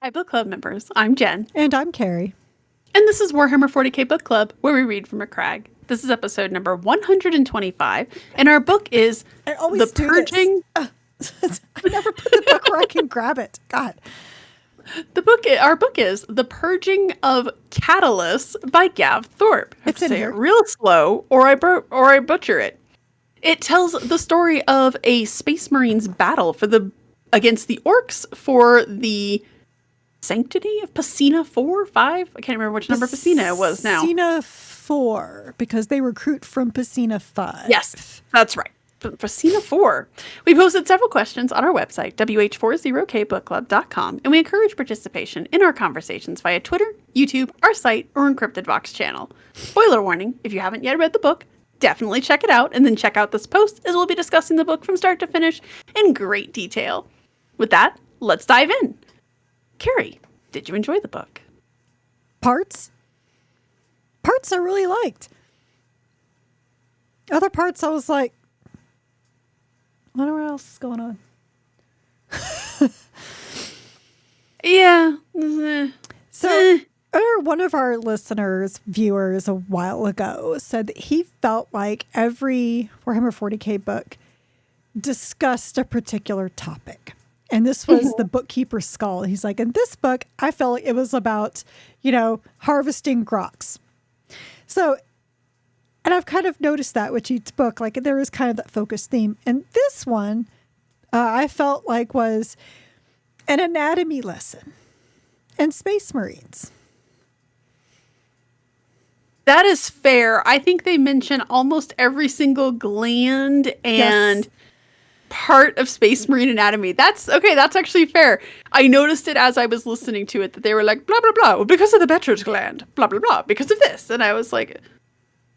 Hi, book club members. I'm Jen. And I'm Carrie. And this is Warhammer 40k Book Club, where we read from a crag. This is episode number 125, and our book is The Purging. I never put the book where I can grab it. God. Our book is The Purging of Kadillus by Gav Thorpe. I have It's to in say here. it real slow, or I butcher it. It tells the story of a Space Marines battle against the orcs for the Sanctity of Pacina 4, 5? I can't remember which number Pacina was now. Pacina 4, because they recruit from Pacina 5. Yes, that's right. Pacina 4. We posted several questions on our website, WH40kbookclub.com, and we encourage participation in our conversations via Twitter, YouTube, our site, or Encrypted Vox channel. Spoiler warning, if you haven't yet read the book, definitely check it out, and then check out this post, as we'll be discussing the book from start to finish in great detail. With that, let's dive in. Carrie, did you enjoy the book? Parts I really liked. Other parts I was like, I wonder what else is going on. Yeah. So one of our viewers a while ago said that he felt like every Warhammer 40k book discussed a particular topic. And this was the bookkeeper's skull. He's like, in this book, I felt like it was about, harvesting groks. So, and I've kind of noticed that with each book, like there is kind of that focused theme. And this one, I felt like was an anatomy lesson and Space Marines. That is fair. I think they mention almost every single gland and part of Space Marine anatomy. That's actually fair. I noticed it as I was listening to it that they were like, blah, blah, blah, well, because of the Becher's gland, blah, blah, blah, because of this. And I was like,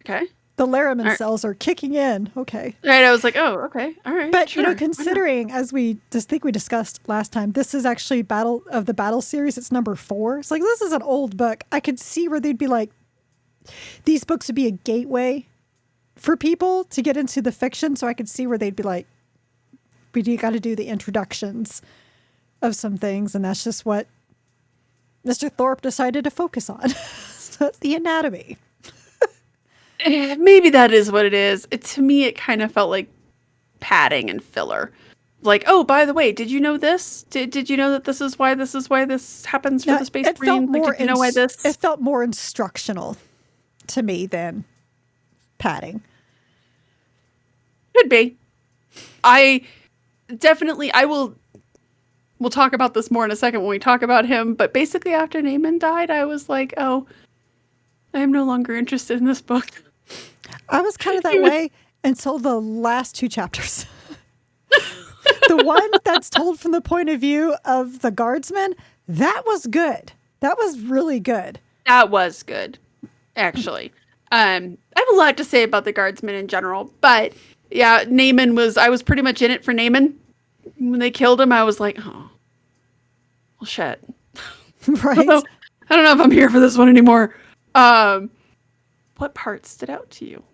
okay. The Laraman cells are kicking in. Okay. Right. I was like, oh, okay. All right. But, sure. Considering, as we discussed last time, this is actually Battle series. It's number 4. It's like, this is an old book. I could see where they'd be like, these books would be a gateway for people to get into the fiction. So I could see where they'd be like, we got to do the introductions of some things. And that's just what Mr. Thorpe decided to focus on. The anatomy. Maybe that is what it is. To me, it kind of felt like padding and filler. Like, oh, by the way, did you know this? Did you know that this is why this happens for the Space Marine? Did you know why this? It felt more instructional to me than padding. Could be. We'll talk about this more in a second when we talk about him, but basically after Naaman died, I was like, oh, I am no longer interested in this book. I was kind of that way until the last 2 chapters. The one that's told from the point of view of the guardsman, that was good. That was really good. That was good, actually. I have a lot to say about the guardsmen in general, but yeah, I was pretty much in it for Naaman. When they killed him, I was like, oh, well, shit. Right. I don't know if I'm here for this one anymore. What part stood out to you?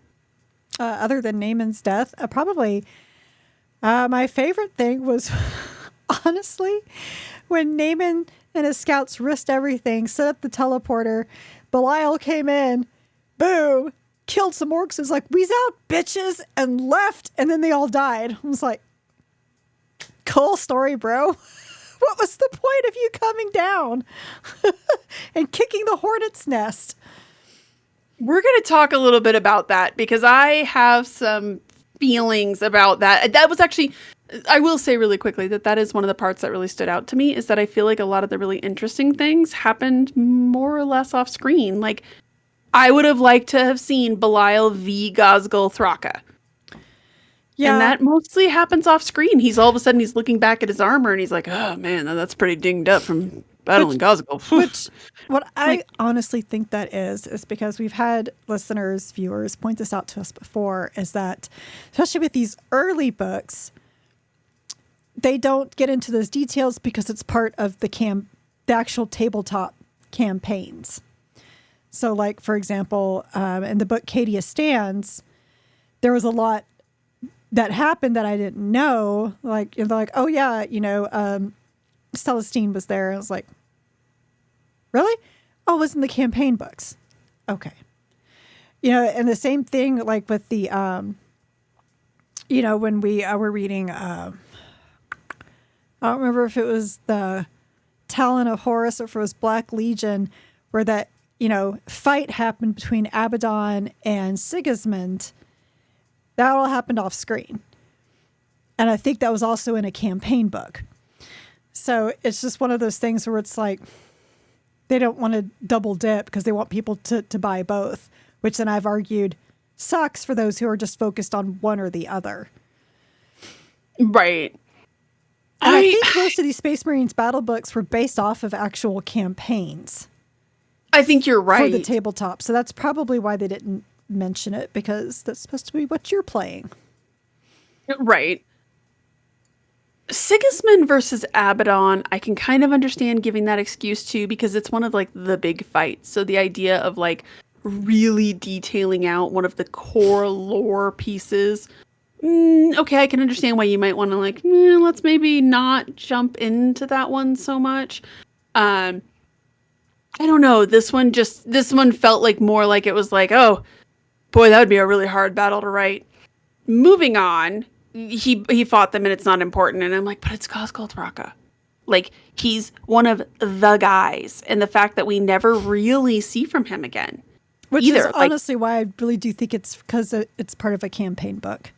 Other than Naaman's death, probably my favorite thing was, honestly, when Naaman and his scouts risked everything, set up the teleporter, Belial came in, boom, killed some orcs, was like, we's out, bitches, and left, and then they all died. I was like, cool story, bro. What was the point of you coming down and kicking the hornet's nest? We're going to talk a little bit about that because I have some feelings about that. That was actually, I will say really quickly that is one of the parts that really stood out to me, is that I feel like a lot of the really interesting things happened more or less off screen. Like, I would have liked to have seen Belial v. Gosgul Thraka. Yeah. And that mostly happens off screen. He's all of a sudden, he's looking back at his armor and he's like, oh man, that's pretty dinged up from battling Gosgul. What I honestly think that is because we've had listeners, viewers point this out to us before, is that especially with these early books, they don't get into those details because it's part of the actual tabletop campaigns. So like, for example, in the book Cadia Stands, there was a lot that happened that I didn't know. Like, they're like, oh yeah, Celestine was there. I was like, Really? Oh, it was in the campaign books. Okay. And the same thing like with the, when we were reading, I don't remember if it was the Talon of Horus or if it was Black Legion, where that, fight happened between Abaddon and Sigismund. That all happened off screen. And I think that was also in a campaign book. So it's just one of those things where it's like they don't want to double dip because they want people to buy both, which then I've argued sucks for those who are just focused on one or the other. Right. And I think most of these Space Marines battle books were based off of actual campaigns. I think you're right. For the tabletop. So that's probably why they didn't mention it, because that's supposed to be what you're playing. Right. Sigismund versus Abaddon, I can kind of understand giving that excuse too, because it's one of like the big fights. So the idea of like really detailing out one of the core lore pieces. Okay, I can understand why you might want to like, let's maybe not jump into that one so much. I don't know. This one felt like more like it was like, oh boy, that would be a really hard battle to write. Moving on. He fought them and it's not important. And I'm like, but it's Ghazghkull Thraka. Like, he's one of the guys. And the fact that we never really see from him again. Which is honestly why I really do think it's because it's part of a campaign book.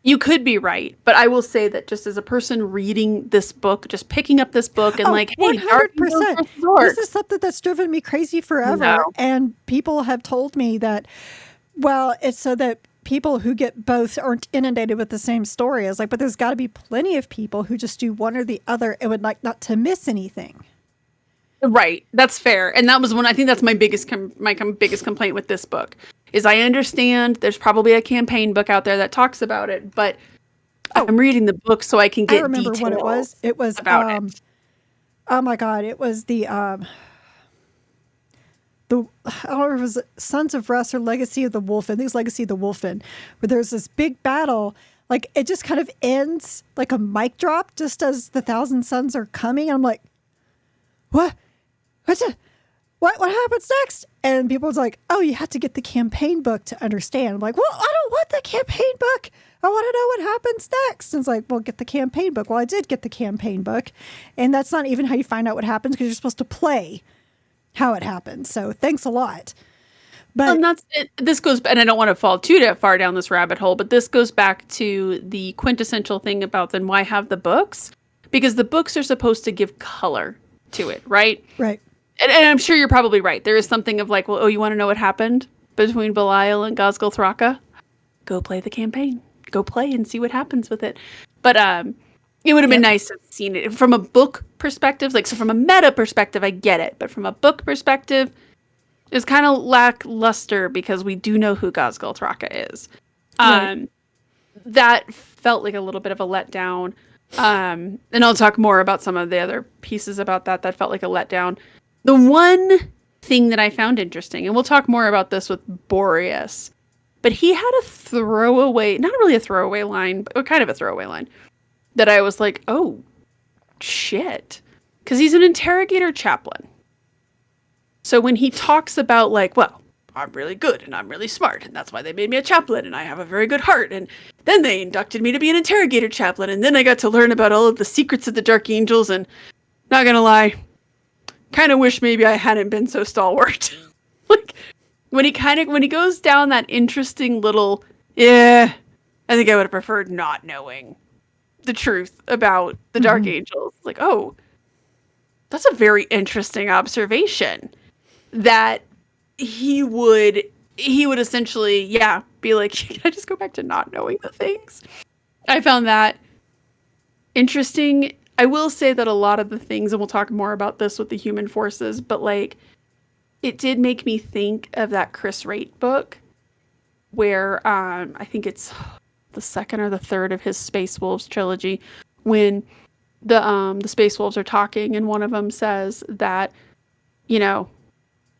You could be right. But I will say that just as a person reading this book, just picking up this book and like, hey, 100%. This is something that's driven me crazy forever. No. And people have told me that, well, it's so that people who get both aren't inundated with the same story. I was like, but there's got to be plenty of people who just do one or the other and would like not to miss anything. Right. That's fair. And that was I think that's my biggest biggest complaint with this book is I understand there's probably a campaign book out there that talks about it, but I'm reading the book so I can get details. I remember what it was. It was about it. Oh my God. It was the I don't know if it was Sons of Rest or Legacy of the Wolfen. I think it's Legacy of the Wolfen, where there's this big battle. Like, it just kind of ends like a mic drop just as the Thousand Suns are coming. I'm like, what? What happens next? And people's like, oh, you have to get the campaign book to understand. I'm like, well, I don't want the campaign book. I want to know what happens next. And it's like, well, get the campaign book. Well, I did get the campaign book. And that's not even how you find out what happens, because you're supposed to play how it happens. So thanks a lot. But and that's it. This goes, and I don't want to fall too far down this rabbit hole, but this goes back to the quintessential thing about then why have the books? Because the books are supposed to give color to it, right? Right. And I'm sure you're probably right. There is something of like, well, oh, you want to know what happened between Belial and Ghazghkull Thraka? Go play the campaign. Go play and see what happens with it. But it would have been nice to have seen it from a book perspective. Like, so from a meta perspective, I get it. But from a book perspective, it's kind of lackluster because we do know who Ghazghkull Thraka is. Right. That felt like a little bit of a letdown. And I'll talk more about some of the other pieces about that felt like a letdown. The one thing that I found interesting, and we'll talk more about this with Boreas, but he had a throwaway, not really a throwaway line, but kind of a throwaway line, that I was like, oh, shit. Because he's an interrogator chaplain. So when he talks about like, well, I'm really good and I'm really smart and that's why they made me a chaplain and I have a very good heart and then they inducted me to be an interrogator chaplain and then I got to learn about all of the secrets of the Dark Angels and not gonna lie, kind of wish maybe I hadn't been so stalwart. Like when he goes down that interesting little, I think I would have preferred not knowing the truth about the Dark Angels. Like, oh, that's a very interesting observation that he would essentially, be like, can I just go back to not knowing the things? I found that interesting. I will say that a lot of the things, and we'll talk more about this with the human forces, but like, it did make me think of that Chris Wright book where I think it's the second or the third of his Space Wolves trilogy, when the Space Wolves are talking and one of them says that,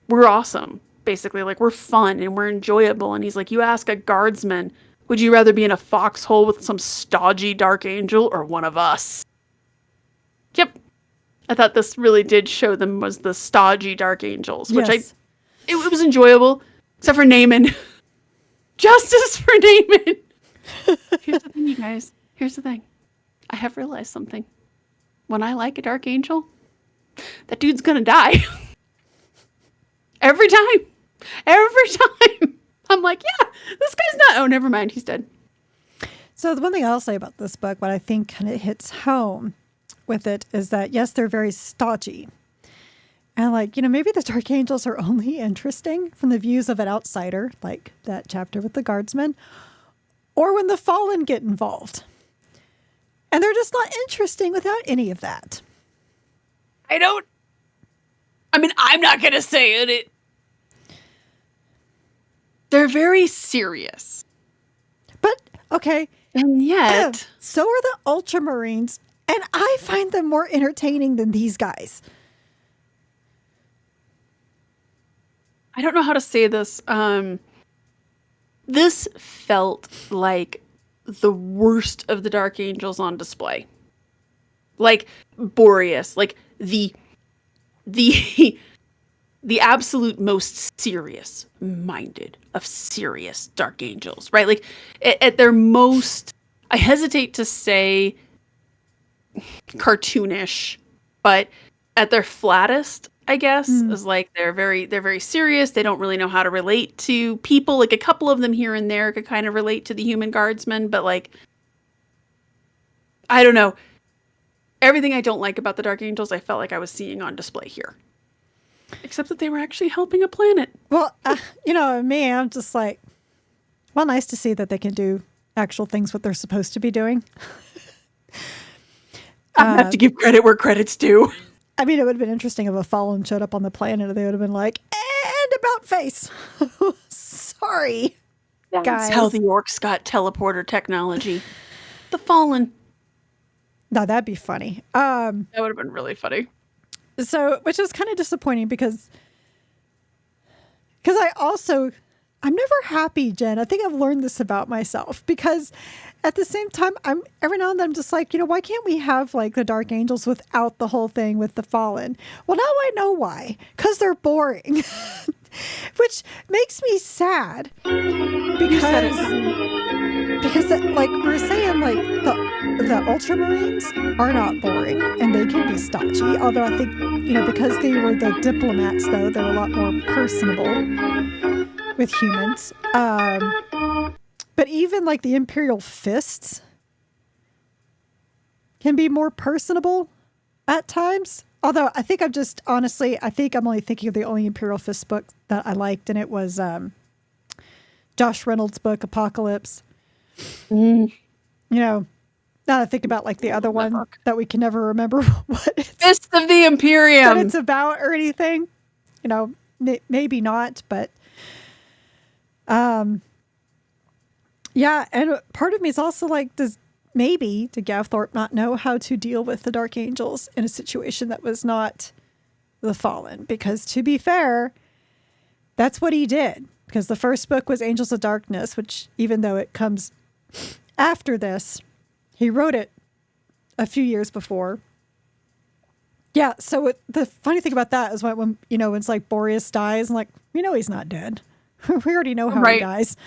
we're awesome. Basically, like, we're fun and we're enjoyable. And he's like, you ask a guardsman, would you rather be in a foxhole with some stodgy Dark Angel or one of us? Yep. I thought this really did show them was the stodgy Dark Angels, which Yes. it was enjoyable, except for Naaman. Justice for Naaman. Here's the thing, you guys. Here's the thing. I have realized something. When I like a Dark Angel, that dude's gonna die. Every time. Every time. I'm like, yeah, this guy's not. Oh, never mind. He's dead. So the one thing I'll say about this book, what I think kind of hits home with it, is that, yes, they're very stodgy. And like, maybe the Dark Angels are only interesting from the views of an outsider, like that chapter with the guardsmen, or when the Fallen get involved. And they're just not interesting without any of that. I'm not going to say it. They're very serious. But, okay. And yet. So are the Ultramarines. And I find them more entertaining than these guys. I don't know how to say this. This felt like the worst of the Dark Angels on display. Like Boreas, like the absolute most serious minded of serious Dark Angels, right? Like at their most, I hesitate to say cartoonish, but at their flattest, I guess, is like they're very serious. They don't really know how to relate to people. Like a couple of them here and there could kind of relate to the human guardsmen, but like, I don't know. Everything I don't like about the Dark Angels, I felt like I was seeing on display here. Except that they were actually helping a planet. Well, me, I'm just like, well, nice to see that they can do actual things what they're supposed to be doing. I have to give credit where credit's due. I mean, it would have been interesting if a Fallen showed up on the planet and they would have been like, and about face. Sorry, guys. That's how the orcs got teleporter technology. The Fallen. No, that'd be funny. That would have been really funny. So, which is kind of disappointing because I'm never happy, Jen. I think I've learned this about myself because at the same time, every now and then I'm just like, why can't we have like the Dark Angels without the whole thing with the Fallen? Well, now I know why. Because they're boring. Which makes me sad. Because like we're saying, like the Ultramarines are not boring and they can be stodgy. Although I think, because they were the diplomats, though, they're a lot more personable with humans. But even like the Imperial Fists can be more personable at times. Although I think I'm only thinking of the only Imperial Fist book that I liked, and it was Josh Reynolds' book, Apocalypse. Now that I think about like the other one that we can never remember what it's, Fist of the Imperium. what it's about or anything. Maybe not, but yeah, and part of me is also like, did Gav Thorpe not know how to deal with the Dark Angels in a situation that was not the Fallen? Because to be fair, that's what he did. Because the first book was Angels of Darkness, which even though it comes after this, he wrote it a few years before. Yeah, so the funny thing about that is when it's like Boreas dies, and like, he's not dead. We already know how he dies.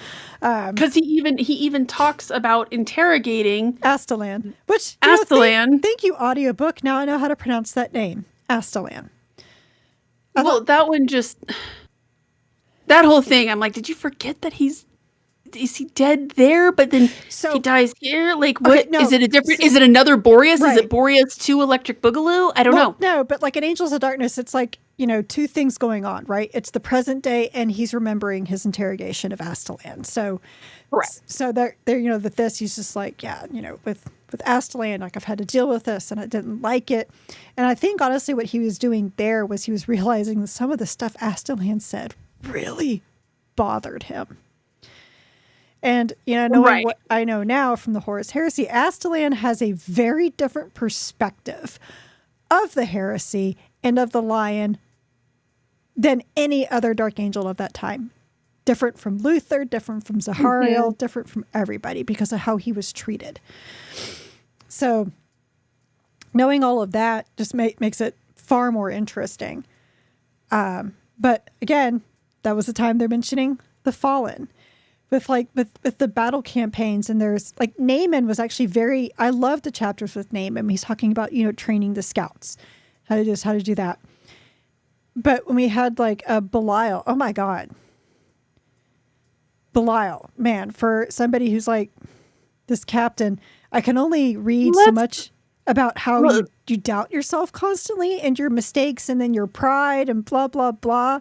Because he even talks about interrogating Astalan. Which, Astalan. Thank you, audiobook. Now I know how to pronounce that name. Astalan. Well, that one just... That whole thing, I'm like, did you forget that is he dead there? But then he dies here? Like, what? Okay, no, is it a different... is it another Boreas? Right. Is it Boreas 2 Electric Boogaloo? I don't know. No, but like in Angels of Darkness, it's like, two things going on, right? It's the present day, and he's remembering his interrogation of Astalan. So, Correct. So he's just like, with Astalan, like I've had to deal with this, and I didn't like it. And I think honestly, what he was doing there was he was realizing that some of the stuff Astalan said really bothered him. And knowing what I know now from the Horus Heresy, Astalan has a very different perspective of the heresy and of the Lion than any other Dark Angel of that time. Different from Luther, different from Zahariel, different from everybody because of how he was treated. So knowing all of that just makes it far more interesting. But again, that was the time they're mentioning the Fallen. With the battle campaigns, and there's like Naaman was actually I loved the chapters with Naaman. He's talking about, training the scouts, how to do that. But when we had like a Belial, oh my God. Belial, man, for somebody who's like this captain, I can only read so much about how you doubt yourself constantly and your mistakes and then your pride and blah, blah, blah.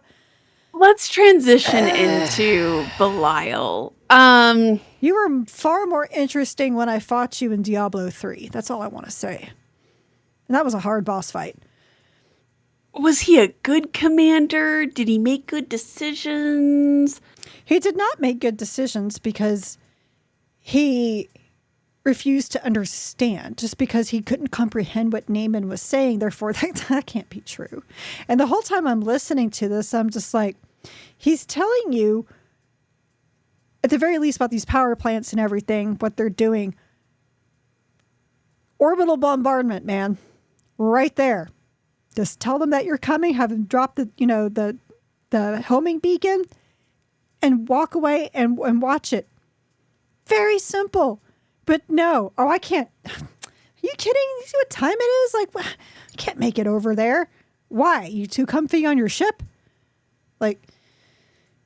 Let's transition into Belial. You were far more interesting when I fought you in Diablo 3. That's all I want to say. And that was a hard boss fight. Was he a good commander? Did he make good decisions? He did not make good decisions because he refused to understand, just because he couldn't comprehend what Naaman was saying. Therefore, that can't be true. And the whole time I'm listening to this, I'm just like, he's telling you, at the very least, about these power plants and everything, what they're doing. Orbital bombardment, man. Right there. Just tell them that you're coming, have them drop the homing beacon, and walk away and watch it. Very simple. But no. Oh, I can't. Are you kidding? You see what time it is? Like, I can't make it over there. Why? You too comfy on your ship? Like,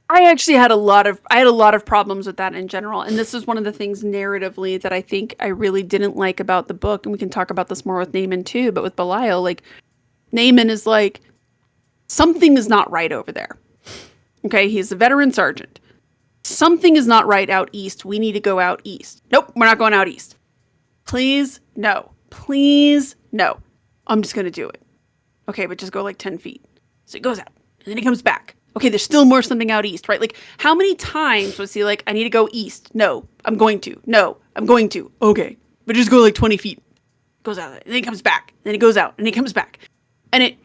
I actually had a lot of problems with that in general. And this is one of the things narratively that I think I really didn't like about the book. And we can talk about this more with Naaman too. But with Belial, like, Naaman is like, something is not right over there. Okay, he's a veteran sergeant. Something is not right out east. We need to go out east. Nope, we're not going out east. Please, no. Please, no. I'm just going to do it. Okay, but just go like 10 feet. So he goes out, and then he comes back. Okay, there's still more something out east, right? Like, how many times was he like, I need to go east? No, I'm going to. No, I'm going to. Okay, but just go like 20 feet. Goes out, and then he comes back. And then he goes out, and he comes back. And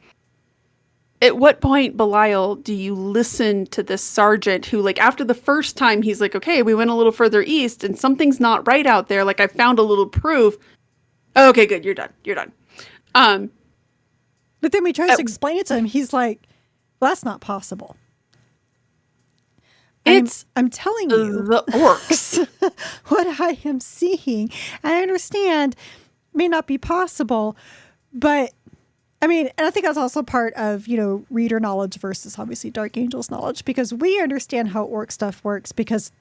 at what point, Belial, do you listen to this sergeant who, like, after the first time, he's like, okay, we went a little further east and something's not right out there. Like, I found a little proof. Oh, okay, good. You're done. You're done. But then we tries to explain it to him. He's like, well, that's not possible. I'm telling you. The orcs. What I am seeing. I understand may not be possible, but I mean, and I think that's also part of, reader knowledge versus obviously Dark Angels knowledge, because we understand how orc stuff works, because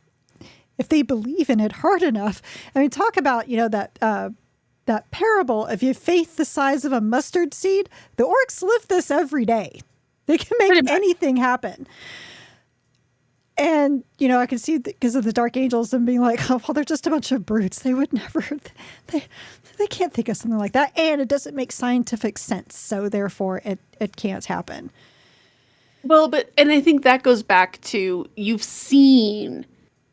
if they believe in it hard enough, I mean, talk about, that parable of your faith the size of a mustard seed. The orcs live this every day. They can make anything happen. And, I can see because of the Dark Angels and being like, oh, well, they're just a bunch of brutes. They would never, they can't think of something like that. And it doesn't make scientific sense. So therefore it can't happen. Well, and I think that goes back to, you've seen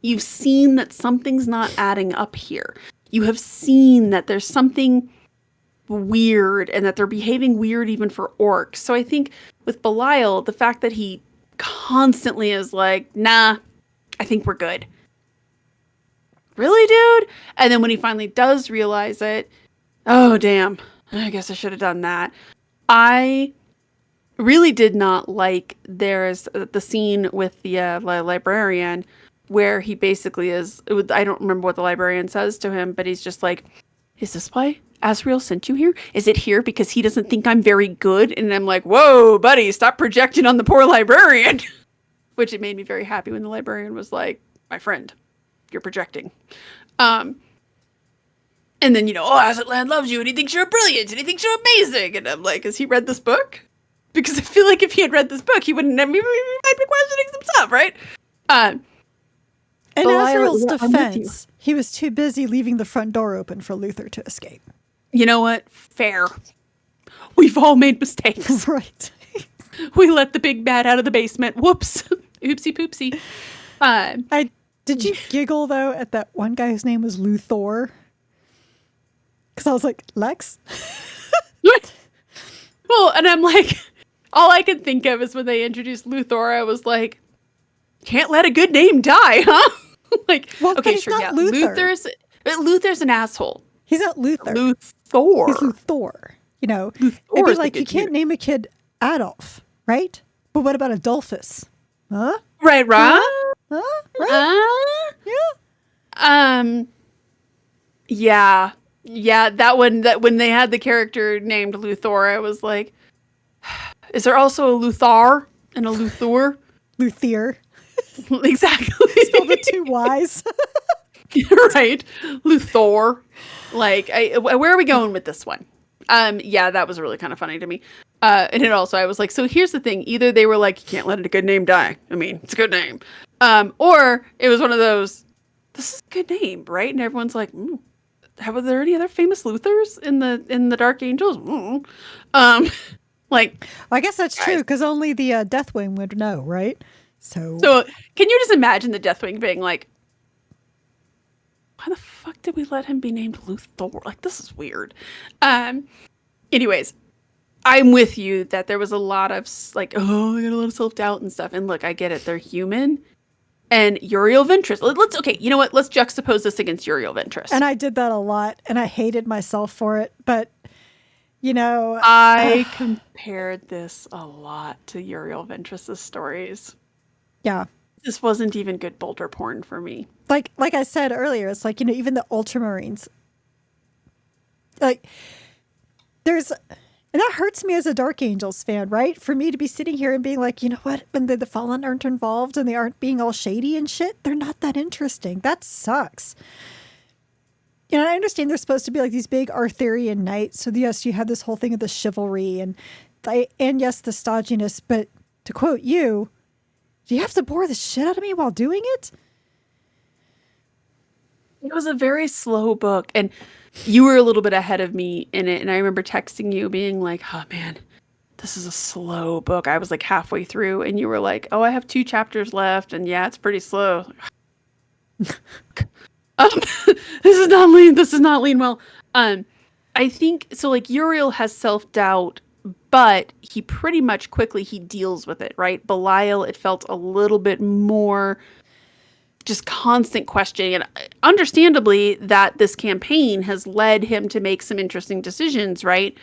that something's not adding up here. You have seen that there's something weird and that they're behaving weird even for orcs. So I think with Belial, the fact that he constantly is like, nah, I think we're good. Really, dude? And then when he finally does realize it, oh, damn, I guess I should have done that. I really did not like there's the scene with the librarian where he basically I don't remember what the librarian says to him, but he's just like, is this why Asriel sent you here? Is it here because he doesn't think I'm very good? And I'm like, whoa, buddy, stop projecting on the poor librarian. Which it made me very happy when the librarian was like, my friend, you're projecting. And then, Azatlan loves you and he thinks you're brilliant and he thinks you're amazing. And I'm like, has he read this book? Because I feel like if he had read this book, he wouldn't have, he might be questioning some stuff, right? In Azrael's defense, he was too busy leaving the front door open for Luther to escape. You know what? Fair. We've all made mistakes. Right. We let the big bad out of the basement. Whoops. Oopsie poopsie. Did you giggle, though, at that one guy whose name was Luthor? Because I was like, Lex? Well, and I'm like, all I could think of is when they introduced Luthor, I was like, can't let a good name die, huh? Like, well, okay, he's sure, not Luther. Luther's an asshole. He's not Luther. Luthor. He's Luthor. You know, it'd Luthor be is the like, you good can't dude. name a kid Adolf, right? But what about Adolphus? Huh? Right, right? Huh? Right? Yeah. Um, yeah. Yeah, that when they had the character named Luthor, I was like, is there also a Luthar and a Luthor? Luthier. Exactly. Spelled with 2 Y's. Right. Luthor. Like, where are we going with this one? Yeah, that was really kind of funny to me. And it also, I was like, so here's the thing. Either they were like, you can't let a good name die. I mean, it's a good name. Or it was one of those, this is a good name, right? And everyone's like, were there any other famous Luthers in the Dark Angels? Like, I guess that's true, guys. because only the Deathwing would know, right? So So can you just imagine the Deathwing being like, why the fuck did we let him be named Luthor? Like, this is weird. Anyways, I'm with you that there was a lot of like, oh, I got a lot of self-doubt and stuff. And look, I get it. They're human. And Uriel Ventress. Okay, you know what? Let's juxtapose this against Uriel Ventress. and I did that a lot, and I hated myself for it. But, you know, I compared this a lot to Uriel Ventress's stories. yeah. This wasn't even good Boulder porn for me. Like I said earlier, it's like, you know, even the Ultramarines, like, there's, and that hurts me as a Dark Angels fan, right? For me to be sitting here and being like, you know what, when the Fallen aren't involved and they aren't being all shady and shit, they're not that interesting. That sucks. You know, I understand they're supposed to be like these big Arthurian knights. So yes, you have this whole thing of the chivalry and yes, the stodginess. But to quote you, do you have to bore the shit out of me while doing it? It was a very slow book, and you were a little bit ahead of me in it. And I remember texting you being like, oh man, this is a slow book. I was like halfway through, and you were like, oh, I have 2 chapters left. And yeah, it's pretty slow. This is not lean well. I think so. Like, Uriel has self-doubt, but he pretty much quickly he deals with it, right? Belial, it felt a little bit more just constant questioning, and understandably that this campaign has led him to make some interesting decisions, right?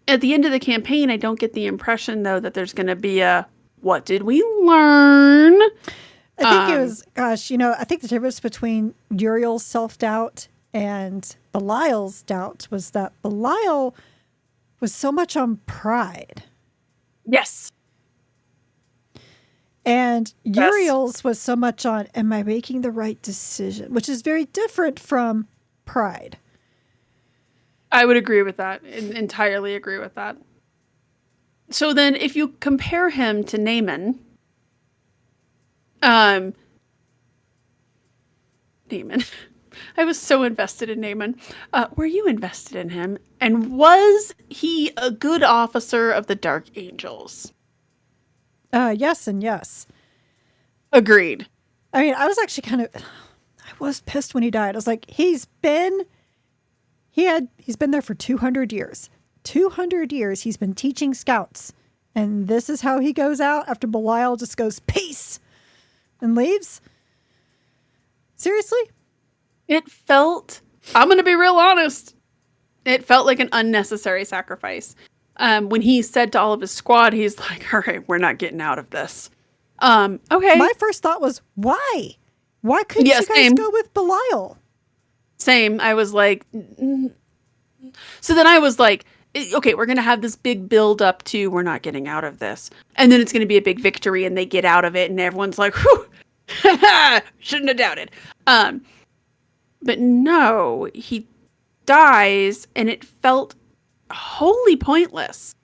At the end of the campaign, I don't get the impression though that there's going to be a what did we learn? I think it was, gosh, you know, I think the difference between Uriel's self-doubt and Belial's doubt was that Belial was so much on pride. Yes. And Yes. Uriel's was so much on, am I making the right decision? Which is very different from pride. I would agree with that. Entirely agree with that. So then if you compare him to Naaman, Naaman. I was so invested in Naaman. Were you invested in him? And was he a good officer of the Dark Angels? Yes and yes. Agreed. I mean, I was actually I was pissed when he died. I was like, he's been there for 200 years. 200 years he's been teaching scouts. And this is how he goes out after Belial just goes, peace, and leaves? Seriously? It felt, I'm going to be real honest, it felt like an unnecessary sacrifice. When he said to all of his squad, he's like, all right, we're not getting out of this. Okay. My first thought was, why? Why couldn't Yeah, you guys same. go with Belial? Same. I was like, so then I was like, okay, we're going to have this big build up to we're not getting out of this. And then it's going to be a big victory and they get out of it and everyone's like, whew, shouldn't have doubted. But no, he dies and it felt wholly pointless.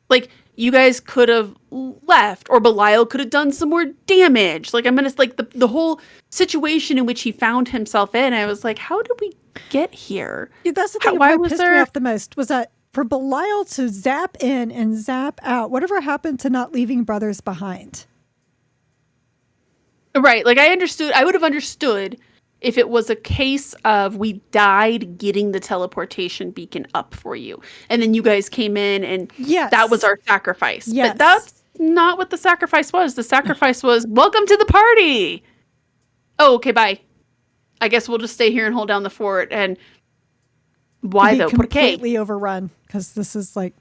Like, you guys could have left, or Belial could have done some more damage. Like, I'm gonna like the whole situation in which he found himself in. I was like, how did we get here? Yeah, that's the thing Why that was pissed me there? off the most was that for Belial to zap in and zap out, whatever happened to not leaving brothers behind? Right, like I would have understood if it was a case of we died getting the teleportation beacon up for you, and then you guys came in and Yes. that was our sacrifice. Yes. But that's not what the sacrifice was. The sacrifice was, welcome to the party. Oh, okay, bye. I guess we'll just stay here and hold down the fort. And Why be though? ¿Por qué? completely overrun because this is like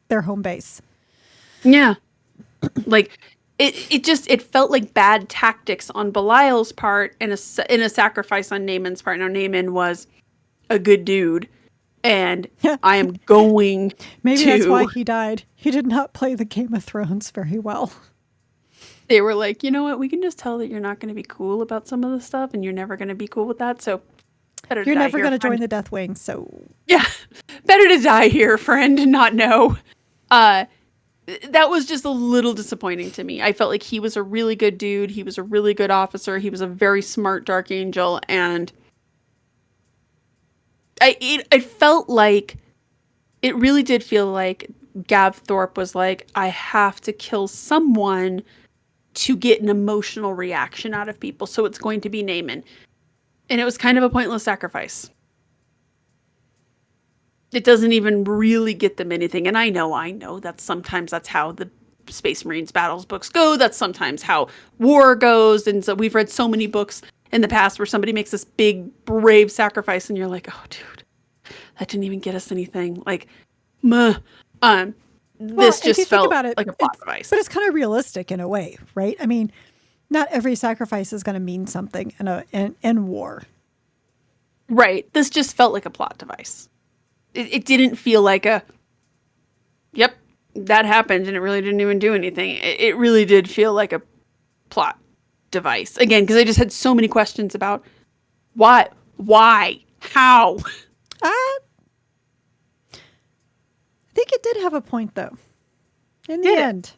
their home base. Yeah. Like it felt like bad tactics on Belial's part and in a sacrifice on Naaman's part. Now Naaman was a good dude, and I am going Maybe to. that's why he died. He did not play the Game of Thrones very well. They were like, you know what? We can just tell that you're not going to be cool about some of the stuff, and you're never going to be cool with that. So better. You're die never here, going to friend. join the Death Wing, so Yeah, better to die here, friend, and not know. That was just a little disappointing to me. I felt like he was a really good dude. He was a really good officer. He was a very smart Dark Angel, and it felt like, it really did feel like Gav Thorpe was like, I have to kill someone to get an emotional reaction out of people, so it's going to be Naaman. And it was kind of a pointless sacrifice. It doesn't even really get them anything. And I know that sometimes that's how the Space Marines battles books go. That's sometimes how war goes. And so we've read so many books in the past where somebody makes this big, brave sacrifice and you're like, oh, dude, that didn't even get us anything. Like, meh. This just felt about it, like a plot device. But it's kind of realistic in a way, right? I mean, not every sacrifice is going to mean something in war. Right. This just felt like a plot device. It didn't feel like yep, that happened and it really didn't even do anything. It really did feel like a plot device. Again, because I just had so many questions about what, why, how. I think it did have a point, though, in the end.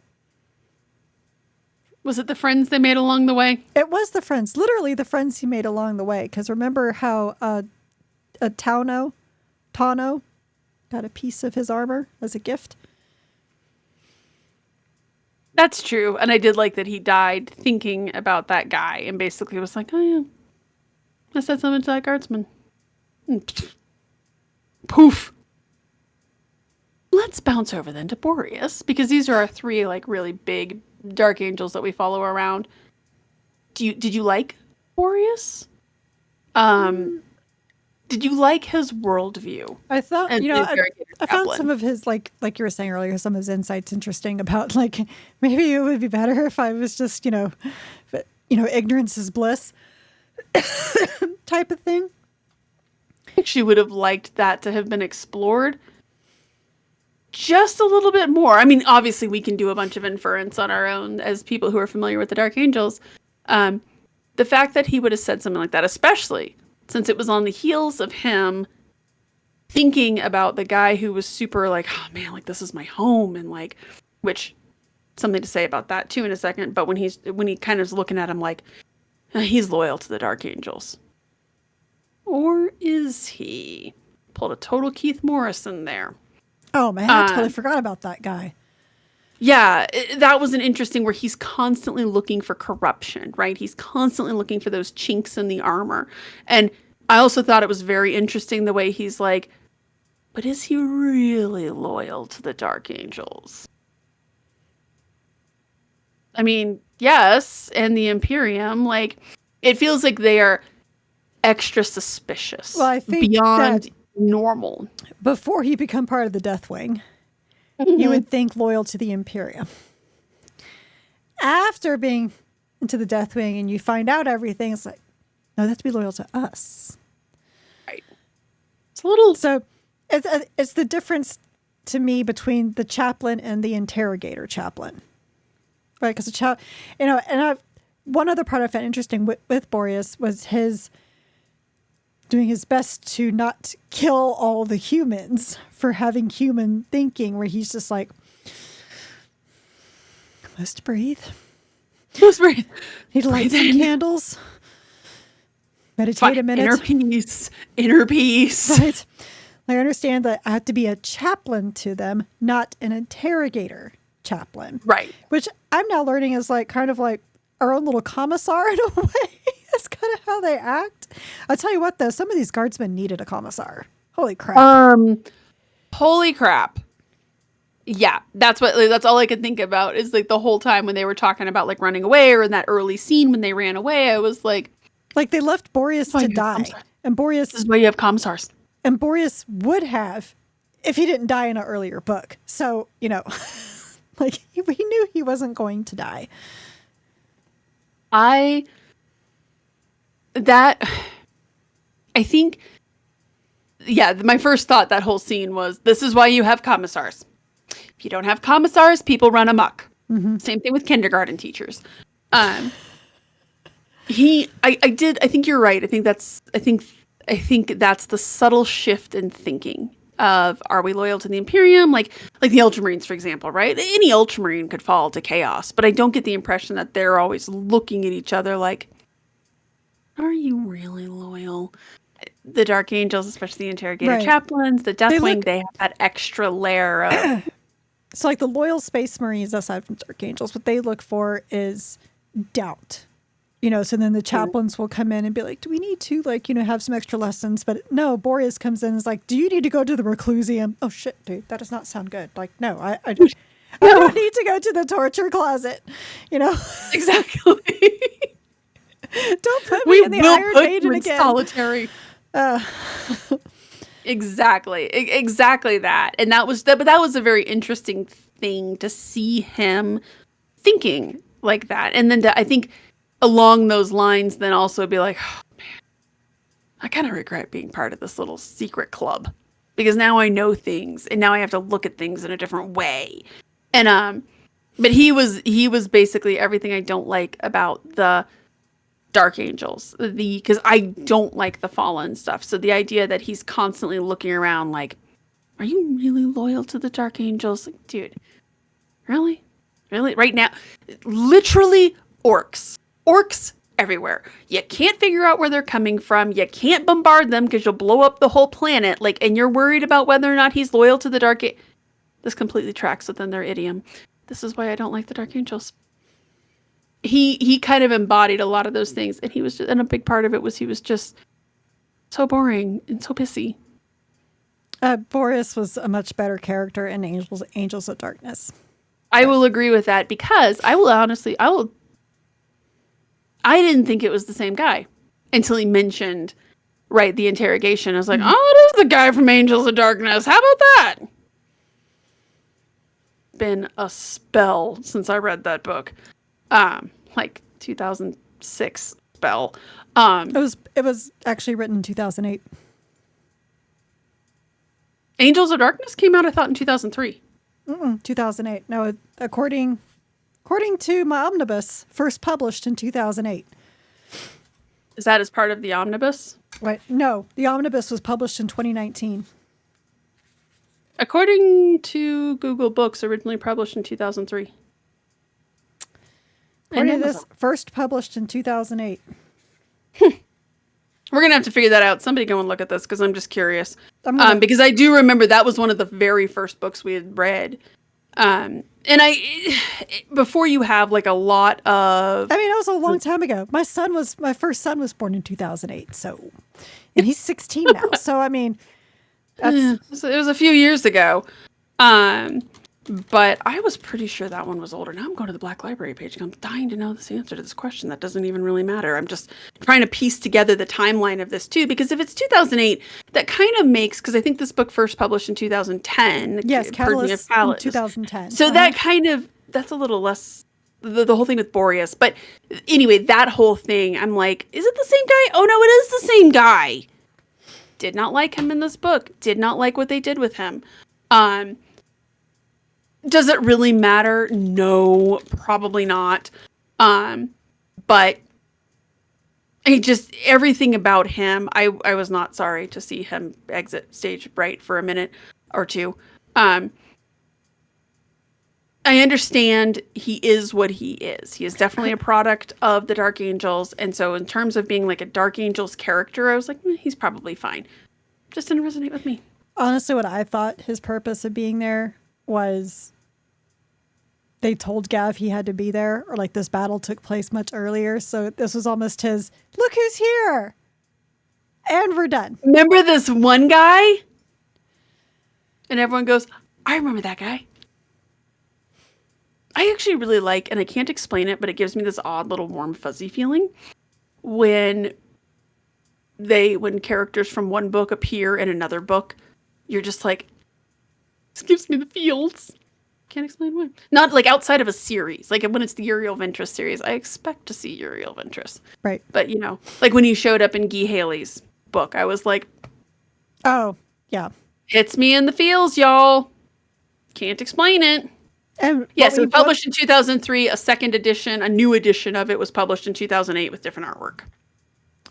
Was it the friends they made along the way? It was the friends. Literally the friends he made along the way. Because remember how Tano got a piece of his armor as a gift? That's true. And I did like that he died thinking about that guy and basically was like, oh, yeah, I said something to that guardsman. Poof. Let's bounce over then to Boreas, because these are our three like really big Dark Angels that we follow around. Did you like Boreas? Did you like his worldview? I thought, I found some of his, like you were saying earlier, some of his insights interesting about, like, maybe it would be better if I was just, ignorance is bliss type of thing. I think she would have liked that to have been explored just a little bit more. I mean, obviously we can do a bunch of inference on our own as people who are familiar with the Dark Angels. The fact that he would have said something like that, especially since it was on the heels of him thinking about the guy who was super like, oh man, like this is my home, and like, which something to say about that too in a second. But when he kind of is looking at him like, he's loyal to the Dark Angels. Or is he? Pulled a total Keith Morrison there. Oh man, I totally forgot about that guy. Yeah, that was an interesting where he's constantly looking for corruption, right? He's constantly looking for those chinks in the armor. And I also thought it was very interesting the way he's like, but is he really loyal to the Dark Angels? I mean, yes, and the Imperium, like, it feels like they are extra suspicious. Well, I think beyond normal. Before he become part of the Death Wing, you would think loyal to the Imperium. After being into the Death Wing and you find out everything, it's like, no, they have to be loyal to us. Right. It's a little... So it's the difference to me between the chaplain and the interrogator chaplain. Right? Because one other part I found interesting with Boreas was his doing his best to not kill all the humans for having human thinking, where he's just like, must breathe. Must breathe. Need to light some candles. Meditate a minute. Inner peace. Right. I understand that I have to be a chaplain to them, not an interrogator chaplain. Right. Which I'm now learning is like kind of like our own little commissar in a way. That's kind of how they act. I'll tell you what, though, some of these guardsmen needed a commissar. Holy crap. Holy crap. Yeah, that's all I could think about is like the whole time when they were talking about like running away, or in that early scene when they ran away, I was like they left Boreas to die. And Boreas... This is why you have commissars. And Boreas would have if he didn't die in an earlier book. So, like he knew he wasn't going to die. I think, yeah, my first thought, that whole scene was, this is why you have commissars. If you don't have commissars, people run amok. Mm-hmm. Same thing with kindergarten teachers. I think you're right. I think that's the subtle shift in thinking of, are we loyal to the Imperium? Like the Ultramarines, for example, right? Any Ultramarine could fall to chaos, but I don't get the impression that they're always looking at each other like, are you really loyal? The Dark Angels, especially the Interrogator Chaplains, the Deathwing, they have that extra layer of... So like the loyal Space Marines, aside from Dark Angels, what they look for is doubt. So then the chaplains will come in and be like, do we need to have some extra lessons? But no, Boreas comes in and is like, do you need to go to the Reclusium? Oh shit, dude, that does not sound good. Like, no, I don't need to go to the torture closet. Exactly. Don't put me in the Iron Maiden again. Solitary. Exactly that. And that was a very interesting thing to see him thinking like that. And then I think along those lines, then also be like, oh man, I kind of regret being part of this little secret club, because now I know things and now I have to look at things in a different way. And but he was basically everything I don't like about the Dark Angels, because I don't like the Fallen stuff. So the idea that he's constantly looking around like, are you really loyal to the Dark Angels? Like, dude, really? Right now, literally orcs everywhere. You can't figure out where they're coming from. You can't bombard them because you'll blow up the whole planet. And you're worried about whether or not he's loyal to the Dark Angels. This completely tracks within their idiom. This is why I don't like the Dark Angels. He kind of embodied a lot of those things, and and a big part of it was he was just so boring and so pissy. Boreas was a much better character in Angels of Darkness. I will agree with that, because I didn't think it was the same guy until he mentioned, the interrogation. I was like, oh, it is the guy from Angels of Darkness. How about that? Been a spell since I read that book. 2006 spell. It was actually written in 2008. Angels of Darkness came out, I thought, in 2003. 2008. No, according to my omnibus, first published in 2008. Is that as part of the omnibus? Wait, no, the omnibus was published in 2019. According to Google Books, originally published in 2003. According to this, first published in 2008. We're going to have to figure that out. Somebody go and look at this, because I'm just curious. Because I do remember that was one of the very first books we had read. And before you have a lot of... I mean, it was a long time ago. My first son was born in 2008. So, and he's 16 now. So, I mean, it was a few years ago. But I was pretty sure that one was older. Now I'm going to the Black Library page, and I'm dying to know this answer to this question. That doesn't even really matter. I'm just trying to piece together the timeline of this too, because if it's 2008, that kind of makes, because I think this book first published in 2010. Yes, Purging of Kadillus, 2010. So that's a little less, the whole thing with Boreas. But anyway, that whole thing, I'm like, is it the same guy? Oh no, it is the same guy. Did not like him in this book. Did not like what they did with him. Does it really matter? No, probably not. But everything about him, I was not sorry to see him exit stage right for a minute or two. I understand he is what he is. He is definitely a product of the Dark Angels. And so in terms of being a Dark Angels character, I was like, he's probably fine. Just didn't resonate with me. Honestly, what I thought his purpose of being there was they told Gav he had to be there, or this battle took place much earlier. So this was almost his, look who's here. And we're done. Remember this one guy? And everyone goes, I remember that guy. I actually really like, and I can't explain it, but it gives me this odd little warm fuzzy feeling when when characters from one book appear in another book, you're just like, this gives me the feels. Can't explain why. Not like outside of a series. Like when it's the Uriel Ventress series, I expect to see Uriel Ventress. Right. But, you know, like when he showed up in Guy Haley's book, I was like, oh, yeah. Hits me in the feels, y'all. Can't explain it. And yes, it was published in 2003. A second edition, a new edition of it was published in 2008 with different artwork.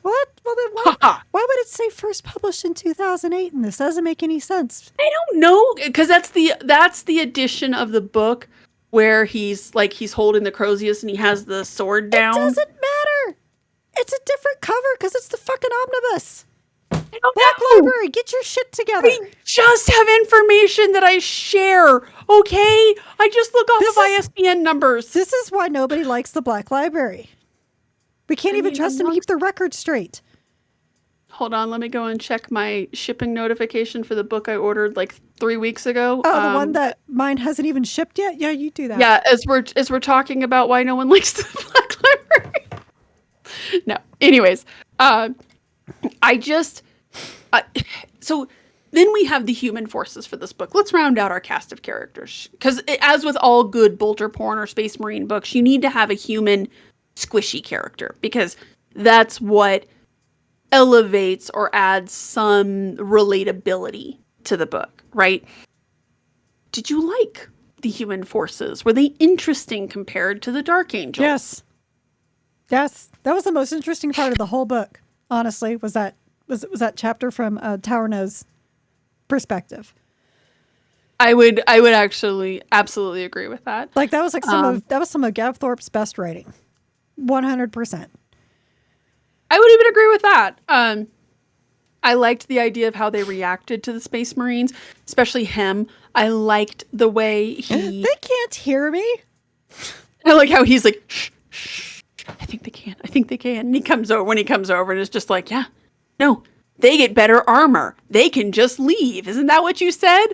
What? Well, then why would it say first published in 2008? And this doesn't make any sense. I don't know, because that's the edition of the book where he's holding the Crozius and he has the sword down. It doesn't matter. It's a different cover because it's the fucking omnibus. Black Library, get your shit together. I just have information that I share, okay? I just look off of ISBN numbers. This is why nobody likes the Black Library. We can't even trust them to keep the record straight. Hold on, let me go and check my shipping notification for the book I ordered like 3 weeks ago. Oh, the one that mine hasn't even shipped yet? Yeah, you do that. Yeah, as we're talking about why no one likes the Black Library. No. Anyways, so then we have the human forces for this book. Let's round out our cast of characters. Because as with all good Bolter Porn or Space Marine books, you need to have a human squishy character. Because that's what elevates or adds some relatability to the book, right? Did you like the human forces? Were they interesting compared to the Dark Angels? Yes. Yes. That was the most interesting part of the whole book, honestly, was that chapter from Taurna's perspective. I would actually absolutely agree with that. Like that was like some of Gav Thorpe's best writing. 100%. I would even agree with that. I liked the idea of how they reacted to the Space Marines, especially him. I liked the way he... They can't hear me. I like how he's like, shh, shh, I think they can. I think they can. And he comes over and it's just like, yeah, no, they get better armor. They can just leave. Isn't that what you said?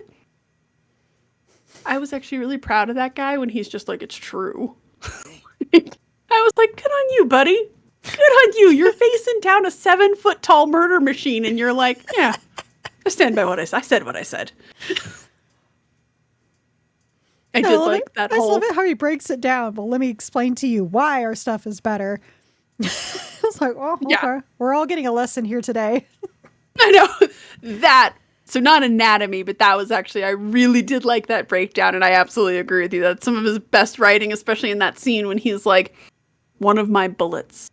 I was actually really proud of that guy when he's just like, it's true. I was like, good on you, buddy. Good on you. You're facing down a 7-foot tall murder machine and you're like, yeah, I stand by what I said. I said what I said. I love it how he breaks it down. Well, let me explain to you why our stuff is better. I was like, oh, okay. Yeah. We're all getting a lesson here today. I know that. So not anatomy, but that was actually, I really did like that breakdown. And I absolutely agree with you. That's some of his best writing, especially in that scene when he's like, one of my bullets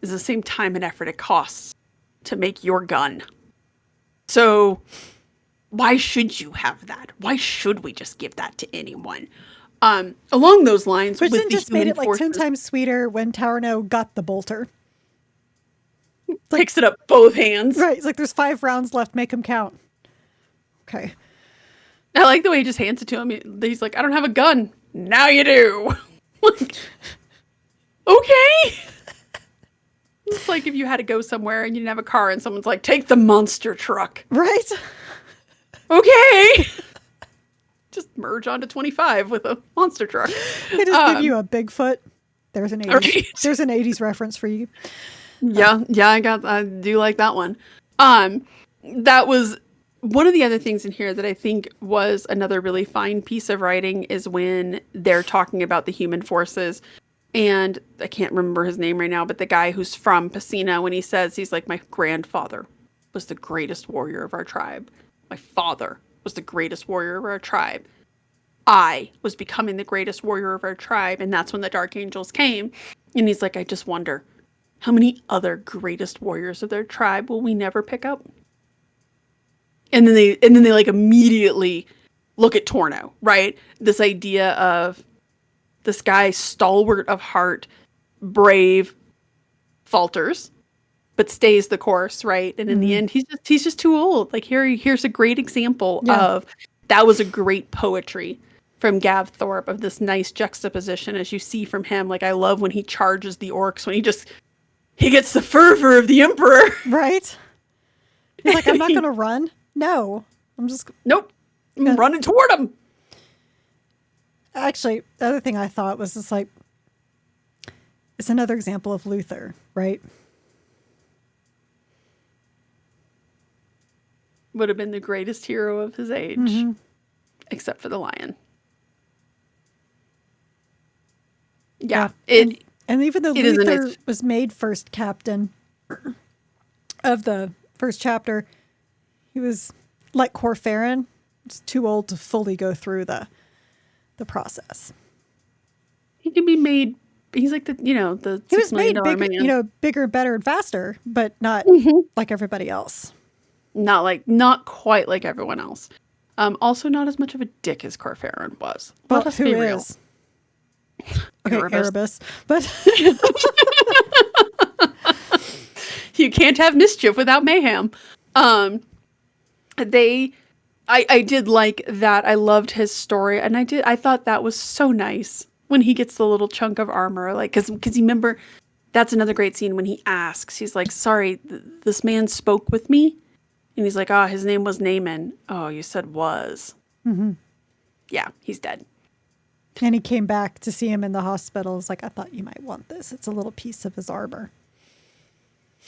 is the same time and effort it costs to make your gun. So why should you have that? Why should we just give that to anyone? Along those lines, which then just made it like 10 times sweeter when Taurno got the bolter. Picks it up both hands. Right. It's like there's 5 rounds left. Make them count. Okay. I like the way he just hands it to him. He's like, I don't have a gun. Now you do. Like, okay. It's like if you had to go somewhere and you didn't have a car and someone's like, take the monster truck. Right. Okay. Just merge onto 25 with a monster truck. They just give you a Bigfoot. There's an 80s. Right. There's an 80s reference for you. Yeah, I do like that one. That was one of the other things in here that I think was another really fine piece of writing is when they're talking about the human forces. And I can't remember his name right now, but the guy who's from Pacina, when he says, he's like, my grandfather was the greatest warrior of our tribe. My father was the greatest warrior of our tribe. I was becoming the greatest warrior of our tribe. And that's when the Dark Angels came. And he's like, I just wonder how many other greatest warriors of their tribe will we never pick up? And then they like immediately look at Torno, right? This idea of this guy, stalwart of heart, brave, falters, but stays the course, right? And in the end, he's just too old. Like here's a great example of that was a great poetry from Gav Thorpe of this nice juxtaposition as you see from him. Like I love when he charges the orcs when he gets the fervor of the emperor. Right. He's like, I'm not going to run. No, I'm just nope. I'm running toward him. Actually, the other thing I thought was just like, it's another example of Luther, right? would have been the greatest hero of his age, except for the lion. Yeah, and even though it is a Luther nice. was made first captain of the first chapter, he was like Corferin, just too old to fully go through the process. He can be made. He's like the the He $6 was made million bigger, man. bigger, better, and faster, but not like everybody else. Not quite like everyone else. Also, not as much of a dick as Corferin was. Well, Let us who be real. is? Okay, Erebus. Erebus. But You can't have mischief without mayhem. They I did like that. I loved his story, and I thought that was so nice when he gets the little chunk of armor, like because you remember that's another great scene when he asks. He's like, "Sorry, this man spoke with me," and he's like, "Oh, his name was Naaman." Oh, you said was. Yeah, he's dead. and he came back to see him in the hospital. It's like, I thought you might want this. It's a little piece of his armor.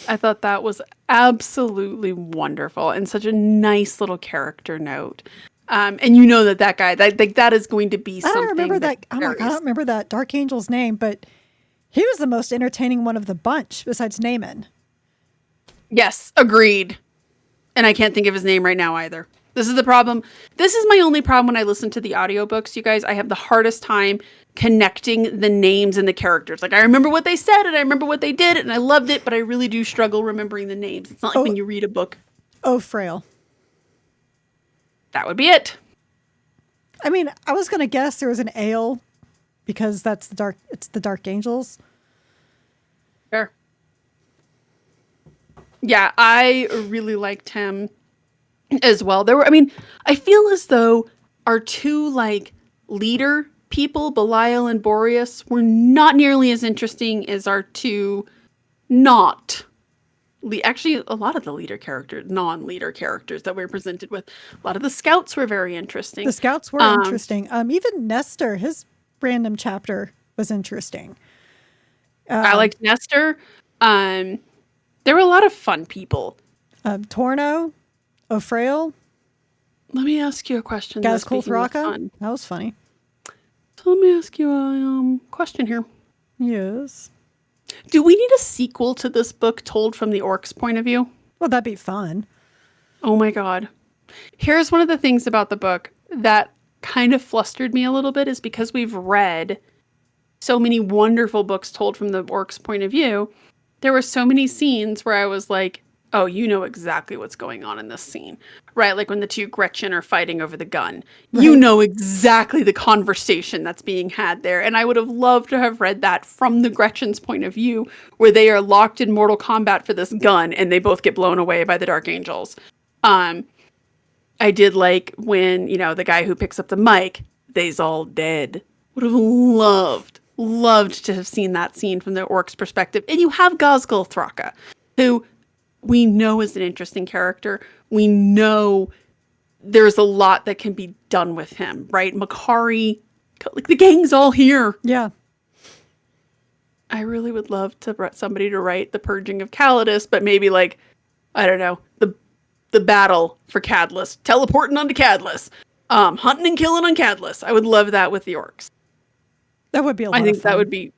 I thought that was absolutely wonderful and such a nice little character note. And you know that guy, that is going to be something. I don't remember that. I'm like, I carries. don't remember that Dark Angel's name, but he was the most entertaining one of the bunch besides Naaman. Yes, agreed. And I can't think of his name right now either. This is the problem. This is my only problem when I listen to the audiobooks, you guys. I have the hardest time connecting the names and the characters. Like, I remember what they said and I remember what they did and I loved it, but I really do struggle remembering the names. It's not like when you read a book. Oh, Frail. That would be it. I mean, I was going to guess there was an ale because it's the Dark Angels. Fair. Yeah, I really liked him as well. I feel as though our two leader people, Belial and Boreas, were not nearly as interesting as our two not actually a lot of the non-leader characters that we were presented with. A lot of the scouts were very interesting. The scouts were interesting. Even Nestor, his random chapter was interesting. I liked Nestor. There were a lot of fun people. Torno, O'Frail, Let me ask you a question. Gaz Speaking of Kulthraka. fun. That was funny. So let me ask you a question here. Yes. Do we need a sequel to this book told from the orcs' point of view? Well, that'd be fun. Oh my god. Here's one of the things about the book that kind of flustered me a little bit is because we've read so many wonderful books told from the orcs' point of view, there were so many scenes where I was like, oh, you know exactly what's going on in this scene, right? Like when the two Gretchen are fighting over the gun. Right. You know exactly the conversation that's being had there. And I would have loved to have read that from the Gretchen's point of view, where they are locked in mortal combat for this gun and they both get blown away by the Dark Angels. I did like when, the guy who picks up the mic, they's all dead. Would have loved to have seen that scene from the orcs' perspective. And you have Gazgul Thraka, who we know is an interesting character. We know there's a lot that can be done with him, right? Makari, the gang's all here. Yeah. I really would love somebody to write the Purging of Kadillus, but maybe I don't know, the battle for Kadillus, teleporting onto Kadillus, hunting and killing on Kadillus. I would love that with the orcs. That would be a lot of fun. That would be,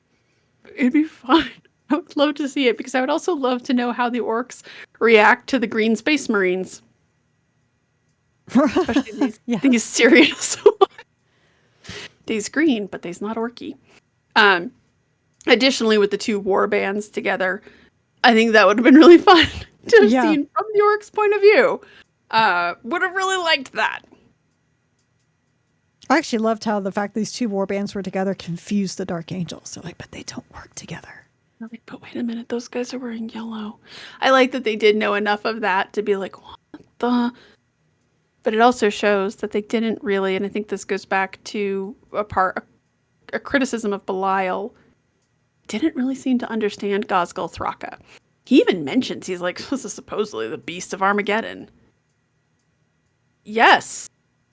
it'd be fun. I would love to see it because I would also love to know how the orcs react to the green space marines. Especially these serious ones. They's green, but they's not orky. Additionally, with the two war bands together, I think that would have been really fun to have seen from the orcs' point of view. Would have really liked that. I actually loved how the fact these two war bands were together confused the Dark Angels. They're like, but they don't work together. But wait a minute, those guys are wearing yellow. I like that they did know enough of that to be like, what the? But it also shows that they didn't really, and I think this goes back to a criticism of Belial, didn't really seem to understand Gazgul Thraka. He even mentions, he's like, this is supposedly the beast of Armageddon. Yes.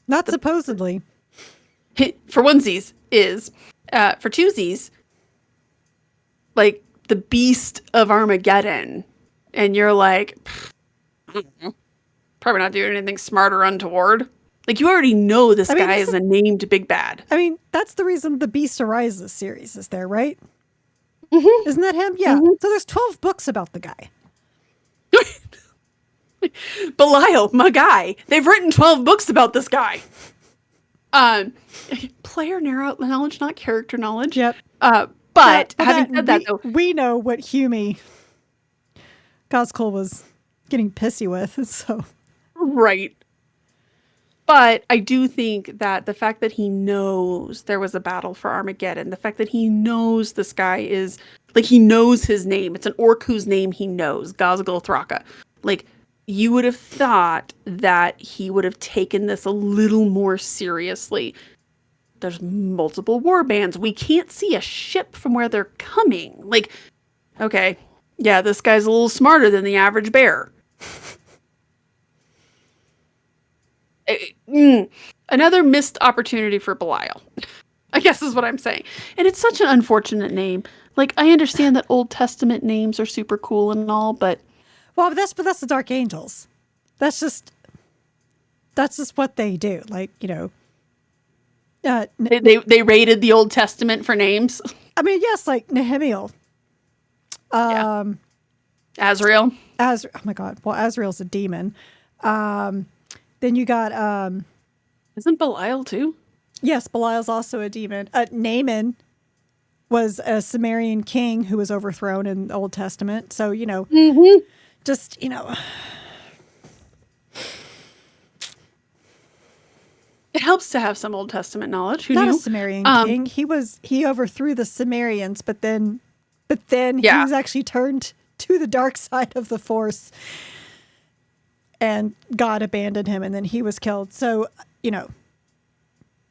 Not supposedly. For onesies is, for twosies, the beast of Armageddon. And you're like, probably not doing anything smart or untoward. Like, you already know this guy is a named big bad. I mean, that's the reason the Beast Arises series is there, right? Mm-hmm. Isn't that him? Yeah. Mm-hmm. So there's 12 books about the guy. Belial, my guy. They've written 12 books about this guy. Player knowledge, not character knowledge. Yep. But having said that, though, we know what Humi Goskull was getting pissy with. So right. But I do think that the fact that he knows there was a battle for Armageddon, the fact that he knows this guy is like, he knows his name. It's an orc whose name he knows, Gazgul Thraka. Like, you would have thought that he would have taken this a little more seriously. There's multiple war bands. We can't see a ship from where they're coming. Like, okay, yeah, this guy's a little smarter than the average bear. Another missed opportunity for Belial, I guess is what I'm saying. And it's such an unfortunate name. Like, I understand that Old Testament names are super cool and all, but that's the Dark Angels. That's just what they do. Like, you know, they raided the Old Testament for names. I mean, yes, like Nehemiah. Azrael. Oh my God. Well, Azrael's a demon. Then you got Isn't Belial too? Yes, Belial's also a demon. Naaman was a Sumerian king who was overthrown in the Old Testament. So, you know, just, you know. It helps to have some Old Testament knowledge. Who Not knew? a Sumerian king. He overthrew the Sumerians, but then he was actually turned to the dark side of the Force, and God abandoned him, and then he was killed. So, you know,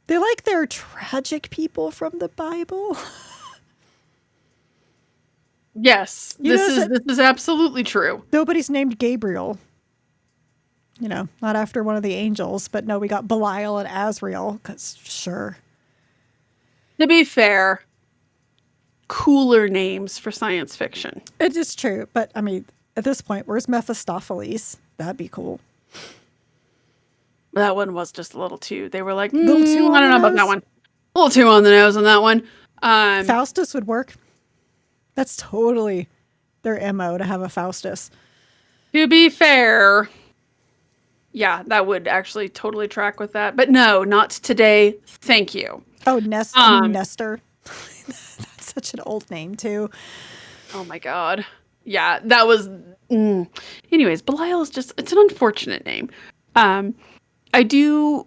they're tragic people from the Bible. Yes, this is absolutely true. Nobody's named Gabriel. You know, not after one of the angels, but no, we got Belial and Azrael, because sure. To be fair, cooler names for science fiction. It is true, but I mean, at this point, where's Mephistopheles? That'd be cool. That one was just a little too. They were like, little too I don't know about that one. A little too on the nose on that one. Faustus would work. That's totally their MO to have a Faustus. To be fair, yeah, that would actually totally track with that. But no, not today. Thank you. Oh, Nestor. That's such an old name too. Oh my God. Yeah, that was. Anyways, Belial is it's an unfortunate name. I don't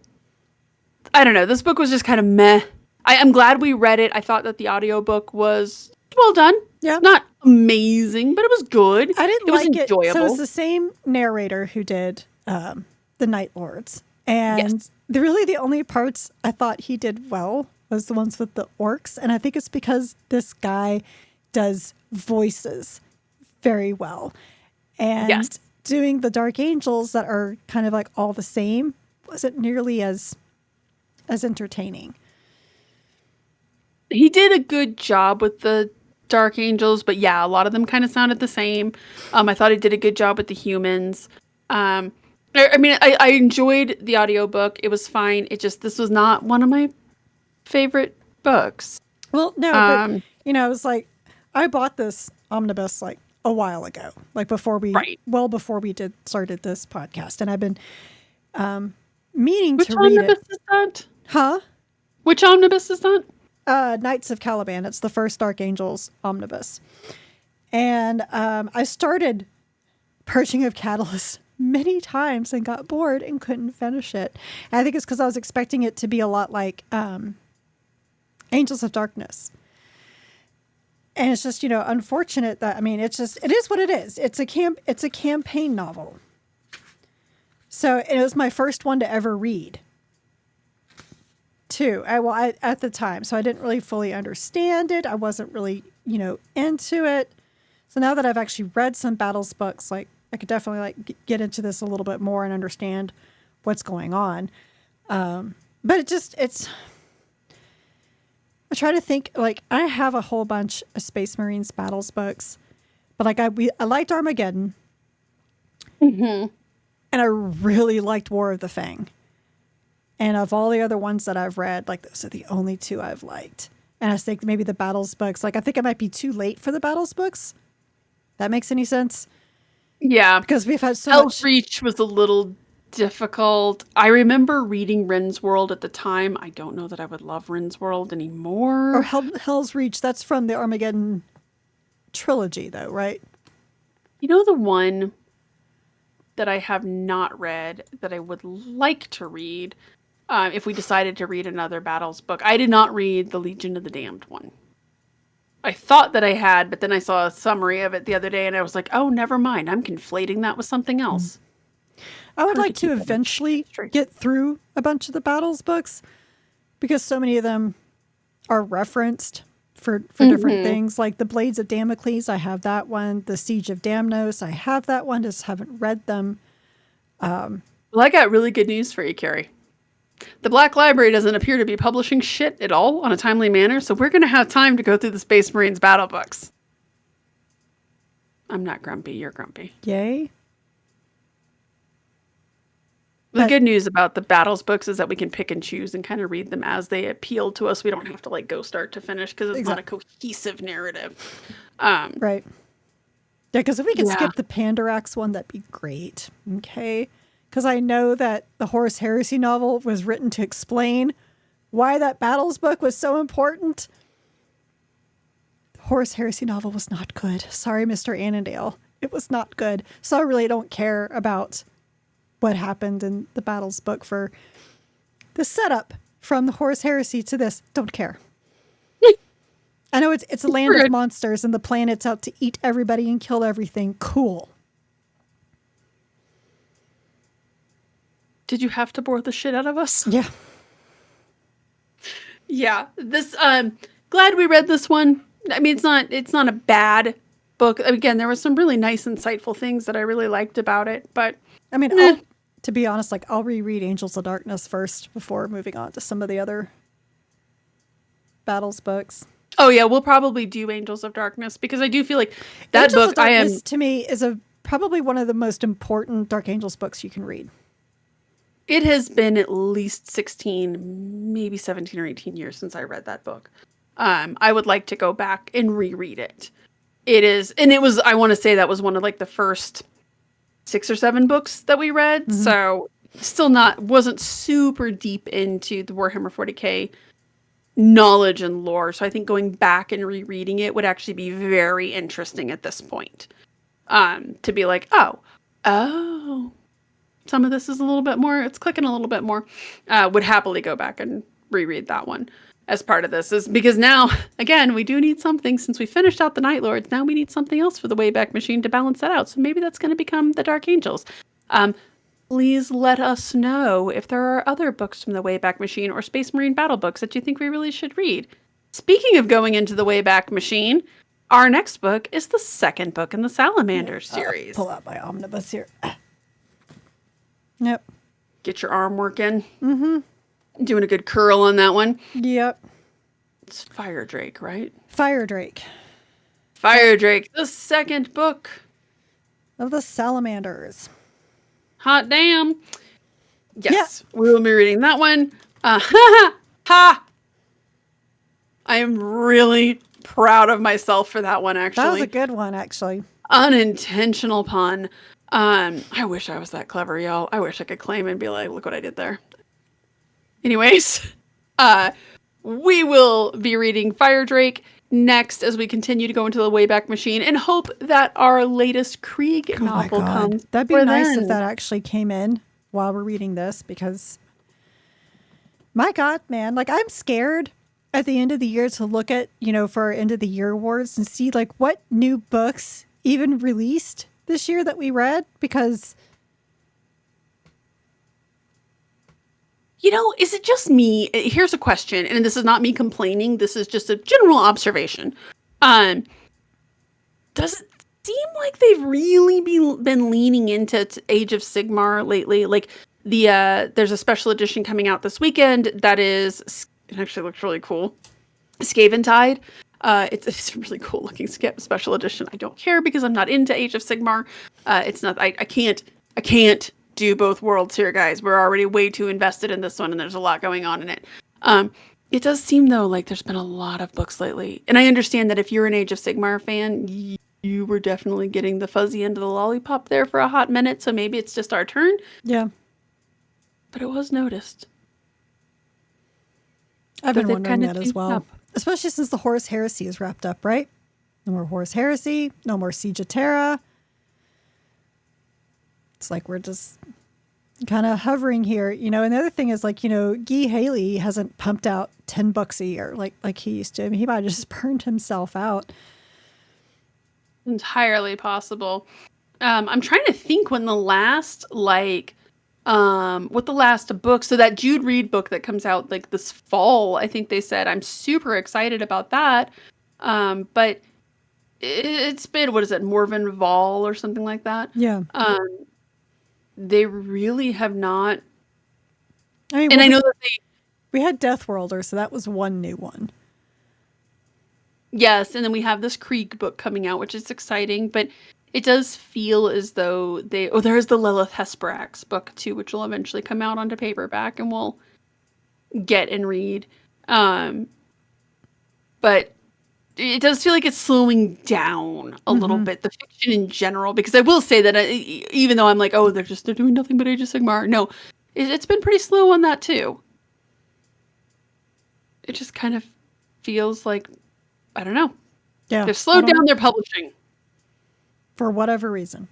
know. This book was just kind of meh. I'm glad we read it. I thought that the audiobook was well done. Yeah. Not amazing, but it was good. I didn't it was like enjoyable. it. So it was the same narrator who did the Night Lords. And the only parts I thought he did well was the ones with the orcs. And I think it's because this guy does voices very well. And doing the Dark Angels that are kind of like all the same wasn't nearly as entertaining. He did a good job with the Dark Angels, but yeah, a lot of them kind of sounded the same. I thought he did a good job with the humans. I mean, I enjoyed the audiobook. It was fine. This was not one of my favorite books. Well, no, but, you know, it was like, I bought this omnibus like a while ago, like before we started this podcast. And I've been meaning to read it. Which omnibus is that? Huh? Which omnibus is that? Knights of Caliban. It's the first Dark Angels omnibus. And I started Purging of Kadillus many times and got bored and couldn't finish it. And I think it's because I was expecting it to be a lot like Angels of Darkness. And it's just, you know, unfortunate that, I mean, it is what it is. It's a campaign novel. So it was my first one to ever read. Too. At the time, so I didn't really fully understand it. I wasn't really, you know, into it. So now that I've actually read some Battles books, like I could definitely like get into this a little bit more and understand what's going on. But it's. I try to think, like, I have a whole bunch of Space Marines Battles books, but like I liked Armageddon. Mm-hmm. And I really liked War of the Fang. And of all the other ones that I've read, like those are the only two I've liked. And I think maybe the Battles books, like I think it might be too late for the Battles books. That makes any sense? Yeah. Because we've had so much. Outreach was a little difficult. I remember reading Rin's World at the time. I don't know that I would love Rin's World anymore. Or Hell's Reach, that's from the Armageddon trilogy, though, right? You know the one that I have not read that I would like to read if we decided to read another Battles book? I did not read the Legion of the Damned one. I thought that I had, but then I saw a summary of it the other day and I was like, oh, never mind. I'm conflating that with something else. I would like to eventually get through a bunch of the Battles books because so many of them are referenced for different things. Like the Blades of Damocles, I have that one. The Siege of Damnos, I have that one. Just haven't read them. Well, I got really good news for you, Carrie. The Black Library doesn't appear to be publishing shit at all on a timely manner, so we're going to have time to go through the Space Marines battle books. I'm not grumpy, you're grumpy. Yay. The good news about the battles books is that we can pick and choose and kind of read them as they appeal to us. We don't have to like go start to finish because it's not a cohesive narrative. Right. Yeah, because if we could skip the Pandarax one, that'd be great. Okay. Because I know that the Horus Heresy novel was written to explain why that Battles book was so important. The Horus Heresy novel was not good. Sorry, Mr. Annandale. It was not good. So I really don't care about what happened in the Battles book for the setup from the Horus Heresy to this. Don't care. I know it's a land of monsters and the planet's out to eat everybody and kill everything. Cool. Did you have to bore the shit out of us? Yeah. Yeah. This glad we read this one. I mean, it's not a bad book. Again, there were some really nice, insightful things that I really liked about it. But I mean, to be honest, like I'll reread Angels of Darkness first before moving on to some of the other Battles books. Oh yeah, we'll probably do Angels of Darkness because I do feel like that Angels book of Darkness, to me is probably one of the most important Dark Angels books you can read. It has been at least 16, maybe 17 or 18 years since I read that book. I would like to go back and reread it. I want to say that was one of like the first 6 or 7 books that we read. Mm-hmm. So wasn't super deep into the Warhammer 40k knowledge and lore. So I think going back and rereading it would actually be very interesting at this point. To be like, oh, some of this is a little bit more, it's clicking a little bit more. Would happily go back and reread that one as part of this. Is because now, again, we do need something since we finished out the Night Lords. Now we need something else for the Wayback Machine to balance that out. So maybe that's going to become the Dark Angels. Please let us know if there are other books from the Wayback Machine or Space Marine battle books that you think we really should read. Speaking of going into the Wayback Machine, our next book is the second book in the Salamander series. Pull out my omnibus here. Yep. Get your arm working. Mm-hmm. Doing a good curl on that one. Yep. It's Fire Drake, right? Fire Drake. Fire Drake, the second book of the Salamanders. Hot damn. Yes, we will be reading that one. Ha! I am really proud of myself for that one, actually. That was a good one, actually. Unintentional pun. I wish I was that clever, y'all. I wish I could claim and be like, look what I did there. Anyways, we will be reading Fire Drake next as we continue to go into the Wayback Machine and hope that our latest Krieg novel comes. That'd be nice if that actually came in while we're reading this, because my God, man, like I'm scared at the end of the year to look at, for our end of the year awards and see like what new books even released this year that we read, because is it just me? Here's a question, and this is not me complaining. This is just a general observation. Does it seem like they've really been leaning into Age of Sigmar lately? Like there's a special edition coming out this weekend that it actually looks really cool. Skaventide. It's a really cool looking special edition. I don't care because I'm not into Age of Sigmar. It's not. I can't do both worlds here, guys. We're already way too invested in this one, and there's a lot going on in it. It does seem, though, like there's been a lot of books lately. And I understand that if you're an Age of Sigmar fan, you were definitely getting the fuzzy end of the lollipop there for a hot minute, so maybe it's just our turn. Yeah. But it was noticed. I've been wondering that as well. Especially since the Horus Heresy is wrapped up, right? No more Horus Heresy, no more Siege of Terra. It's like we're just kind of hovering here, you know. And the other thing is, like, you know, Guy Haley hasn't pumped out 10 books a year like he used to. I mean, he might have just burned himself out. Entirely possible. I'm trying to think when the last, like, what the last book, so that Jude Reed book that comes out like this fall, I think they said. I'm super excited about that. But it's been, what is it, Morven Vol or something like that? Yeah. They really have not. I mean, and I know that we had Death Worlder, so that was one new one. Yes, and then we have this Krieg book coming out, which is exciting, but it does feel as though there's the Lilith Hesperax book too, which will eventually come out onto paperback and we'll get and read. But it does feel like it's slowing down a little bit, the fiction in general, because I will say that even though I'm like, oh, they're doing nothing but Age of Sigmar. No, it's been pretty slow on that too. It just kind of feels like, I don't know. Yeah. They've slowed down their publishing. For whatever reason.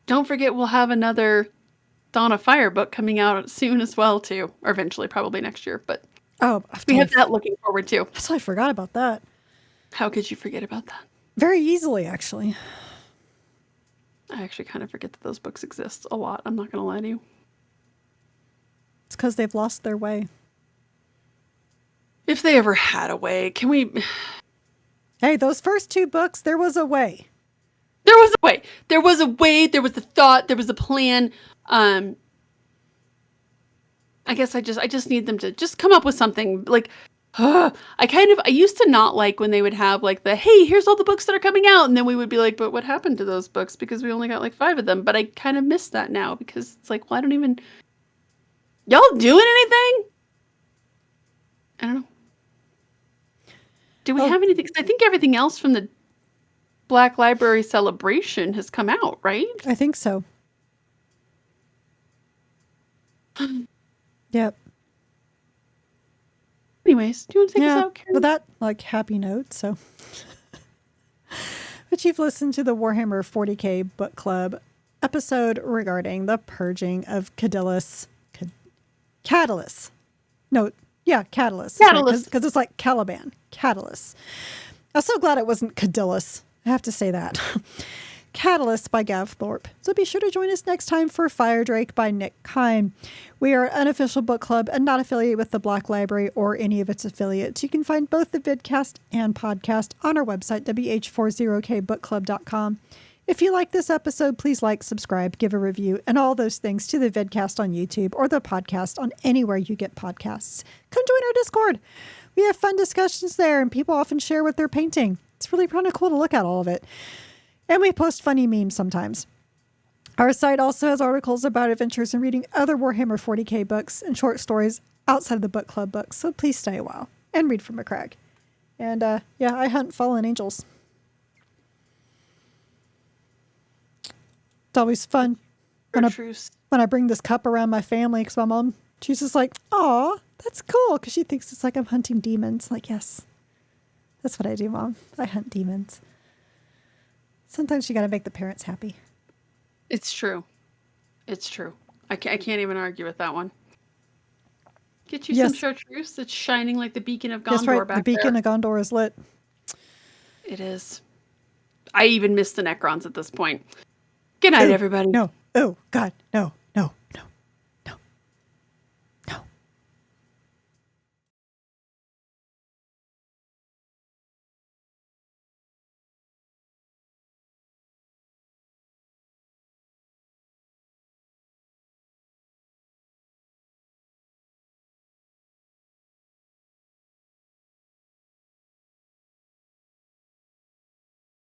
Don't forget we'll have another Dawn of Fire book coming out soon as well too. Or eventually, probably next year. But we have that looking forward to. I forgot about that. How could you forget about that? Very easily, actually. I actually kind of forget that those books exist a lot. I'm not going to lie to you. It's because they've lost their way. If they ever had a way, can we... Hey, those first 2 books, there was a way. There was a way. There was a way. There was a thought. There was a plan. I guess I just need them to just come up with something. Like, I used to not like when they would have like hey, here's all the books that are coming out. And then we would be like, but what happened to those books? Because we only got like 5 of them. But I kind of miss that now because it's like, well, I don't even... Y'all doing anything? I don't know. Do we have anything? 'Cause I think everything else from the Black Library celebration has come out, right? I think so. Yep. Anyways, do you want to take us out, Karen? With that, like, happy note, so. But you've listened to the Warhammer 40k Book Club episode regarding the Purging of Kadillus. Kadillus. No, yeah, Kadillus. Kadillus. Because it's like Caliban. Kadillus. I'm so glad it wasn't Kadillus. I have to say that. Kadillus by Gav Thorpe. So be sure to join us next time for Firedrake by Nick Kine. We are an unofficial book club and not affiliated with the Black Library or any of its affiliates. You can find both the vidcast and podcast on our website, WH40kbookclub.com. If you like this episode, please like, subscribe, give a review, and all those things to the vidcast on YouTube or the podcast on anywhere you get podcasts. Come join our Discord. We have fun discussions there, and people often share what they're painting. It's really kind of cool to look at all of it. And we post funny memes sometimes. Our site also has articles about adventures and reading other Warhammer 40k books and short stories outside of the book club books, so please stay a while and read from a crag. And yeah, I hunt fallen angels. It's always fun when I bring this cup around my family because my mom, she's just like, "Aw, that's cool," because she thinks it's like I'm hunting demons. Like, yes, that's what I do, Mom. I hunt demons. Sometimes you got to make the parents happy. It's true. It's true. I can't even argue with that one. Get you some chartreuse that's shining like the beacon of Gondor. That's right. Back the beacon there. of Gondor is lit. It is. I even miss the Necrons at this point. Good night, everybody. No. Oh, God, no.